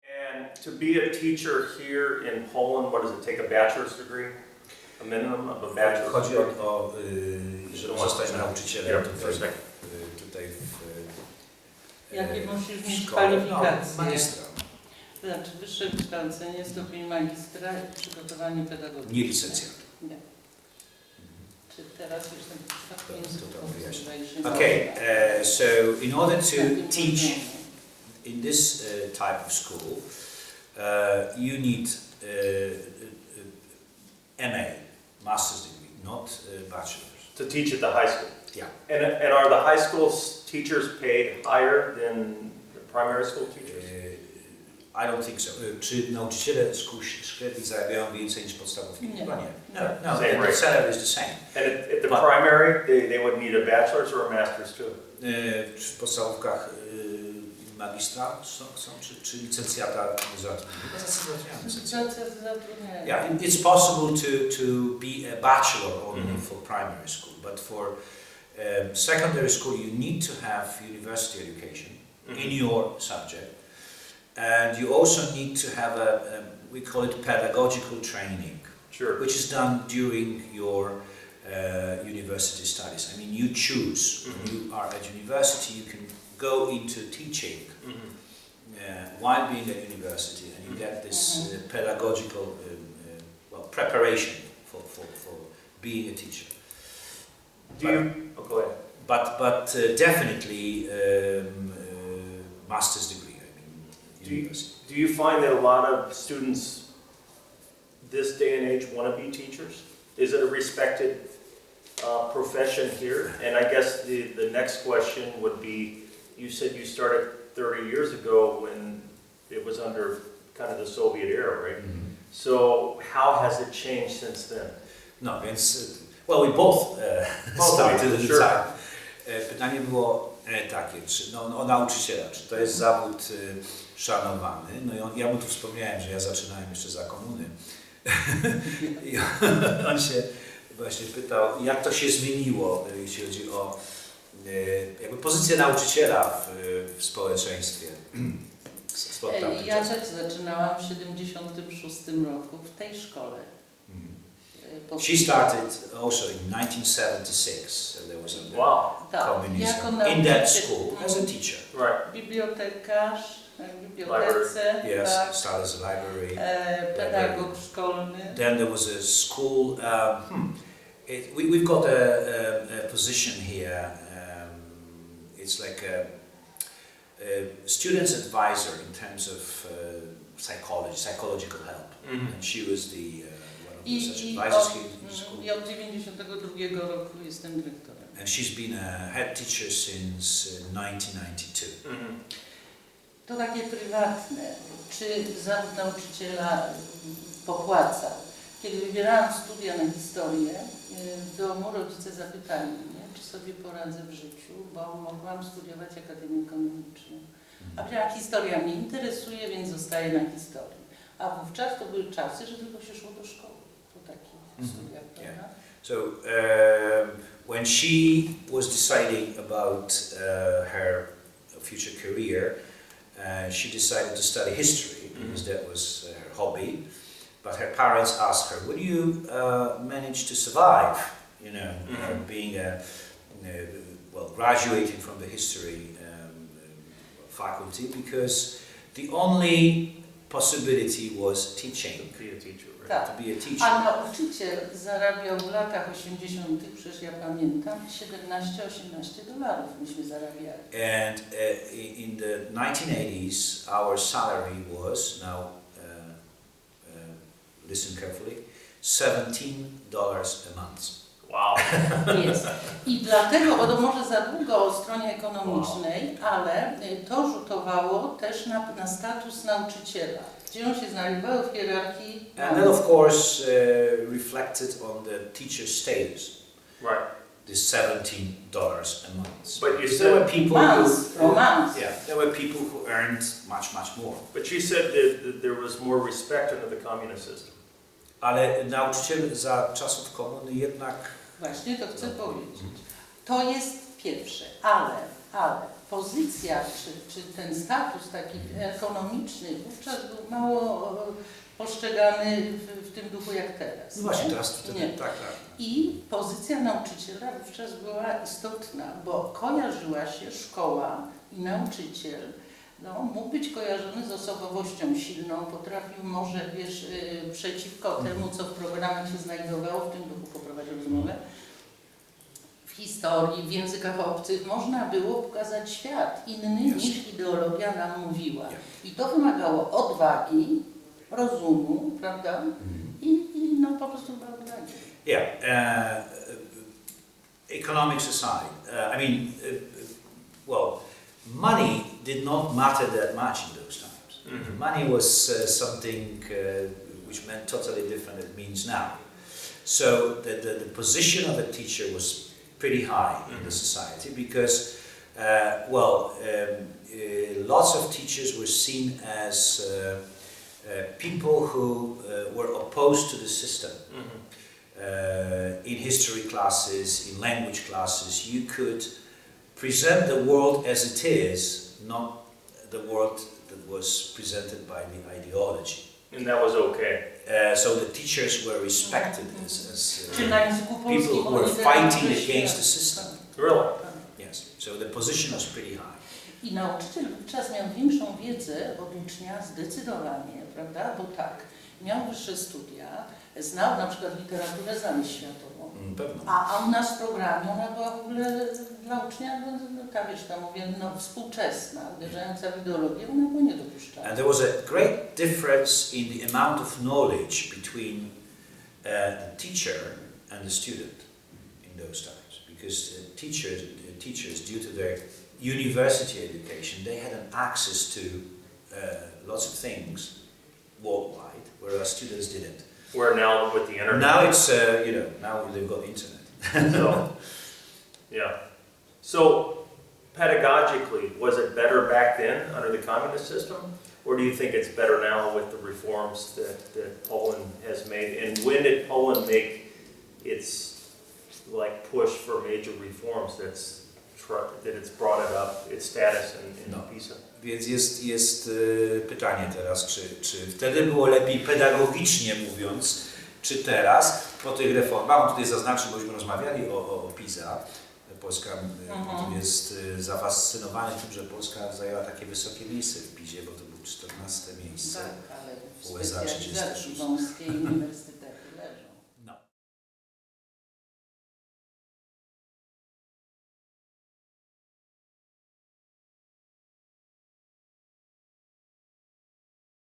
And to be a teacher here in Poland, what does it take, a bachelor's degree? A minimum of a bachelor's Chodzi degree? o żeby zostać nauczycielem tutaj Jakie musisz mieć szkole, kwalifikacje? magistra. To znaczy wyższe wykształcenie, stopień magistra i przygotowanie pedagogiczne. Nie licencjat. Nie. Czy teraz już ten przypadku językowy? Okay, so in order to teach in this type of school, you need MA, master's degree, not bachelor's. To teach at the high school? Yeah. And are the high school teachers paid higher than the primary school teachers? I don't think so. Czy nauczyciele szkół średnich zarabiają więcej niż podstawówki? Chyba nie. No, the salary is the same. And at the primary, they would need a bachelor's or a master's too? W podstawówkach magistra są, czy licencjata zatrudniają? Yeah, it's possible to be a bachelor only for primary school, but for secondary school you need to have university education in your subject. And you also need to have we call it pedagogical training, sure, which is done during your university studies. I mean, you choose, when you are at university, you can go into teaching while being at university, and you get this pedagogical preparation for being a teacher. Go ahead. But definitely master's degree. Do you find that a lot of students this day and age want to be teachers? Is it a respected profession here? And I guess the next question would be, you said you started 30 years ago when it was under kind of the Soviet era, right? Mm-hmm. So how has it changed since then? No, więc, well, we both started at the time. Pytanie było takie, czy, o nauczyciela, czy to jest zawód szanowany? No i ja mu tu wspomniałem, że ja zaczynałem jeszcze za komuny. I on się właśnie pytał, jak to się zmieniło, jeśli chodzi o jakby pozycję nauczyciela w społeczeństwie. Ja też zaczynałam w 1976 roku w tej szkole. She started also in 1976. There was a communism in that school as a teacher. Right. Bibliotekarz, w bibliotece. Yes, started as a library. Pedagog szkolny. Then there was a school. We've got a position here. It's like a student's advisor in terms of psychological help. Mm-hmm. And she was the I od 92 roku jestem dyrektorem. And she's been a head teacher since 1992. Mm-hmm. To takie prywatne. Czy zawód nauczyciela popłacał? Kiedy wybierałam studia na historię, w domu rodzice zapytali mnie, czy sobie poradzę w życiu, bo mogłam studiować Akademię Ekonomiczną. A powiedziałam, historia mnie interesuje, więc zostaję na historii. A wówczas to były czasy, że tylko się szło do szkoły po takich studiach, prawda? So when she was deciding about her future career, she decided to study history because that was her hobby. But her parents asked her, "Will you manage to survive? You know, being graduating from the history faculty, because the only possibility was teaching." To be a teacher, right? Tak. To be a teacher. A nauczyciel zarabiał w latach 80., przecież ja pamiętam, $17–18 myśmy zarabiali. And in the 1980s, our salary was, now listen carefully, $17 a month. Wow. Jest. I dlatego, bo to może za długo o stronie ekonomicznej, ale to rzutowało też na status nauczyciela. Gdzie on się znajdował w hierarchii? And that of course reflected on the teacher's status. Right. This $17 a month. But you there said were people there were people who earned much more. But you said that there was more respect under the communist system. Ale nauczyciel za czasów komuny jednak... Właśnie to chcę powiedzieć. To jest pierwsze, ale pozycja czy ten status taki ekonomiczny wówczas był mało postrzegany w tym duchu jak teraz. No właśnie, nie? teraz wtedy, Nie. tak. I pozycja nauczyciela wówczas była istotna, bo kojarzyła się szkoła i nauczyciel. No, mógł być kojarzony z osobowością silną, potrafił może, wiesz, przeciwko temu, co w programach się znajdowało, w tym duchu poprowadził rozmowę, w historii, w językach obcych można było pokazać świat inny niż ideologia nam mówiła. I to wymagało odwagi, rozumu, prawda? I no po prostu chyba odwagi. Yeah, economics aside, money did not matter that much in those times. Money was something which meant totally different than it means now. So the position of a teacher was pretty high in the society because, lots of teachers were seen as people who were opposed to the system. In history classes, in language classes, you could present the world as it is, not the world that was presented by the ideology. And that was okay. So the teachers were respected as Czy na języku polskim people who were oni fighting też against the system. Really? Yes, so the position was pretty high. I nauczyciel wówczas miał większą wiedzę od ucznia zdecydowanie, prawda? Bo tak, miał wyższe studia, znał na przykład literaturę światową, Pewno. a u nas w programie ona była w ogóle dla ucznia, współczesna, uderzająca w ideologię, ona była niedopuszczalna. And there was a great difference in the amount of knowledge between the teacher and the student in those times, because teachers, due to their university education, they had an access to lots of things worldwide, whereas students didn't. Where now with the internet. Now it's now they've got internet. So, yeah. So pedagogically, was it better back then under the communist system? Or do you think it's better now with the reforms that Poland has made? And when did Poland make its push for major reforms that it's brought it up, its status in PISA? Więc jest pytanie teraz, czy wtedy było lepiej pedagogicznie mówiąc, czy teraz po tych reformach, on tutaj zaznaczył, bośmy rozmawiali o PISA, Polska jest zafascynowana tym, że Polska zajęła takie wysokie miejsce w PISie, bo to było 14 miejsce, Tak, ale USA 36. wąskiej uniwersytety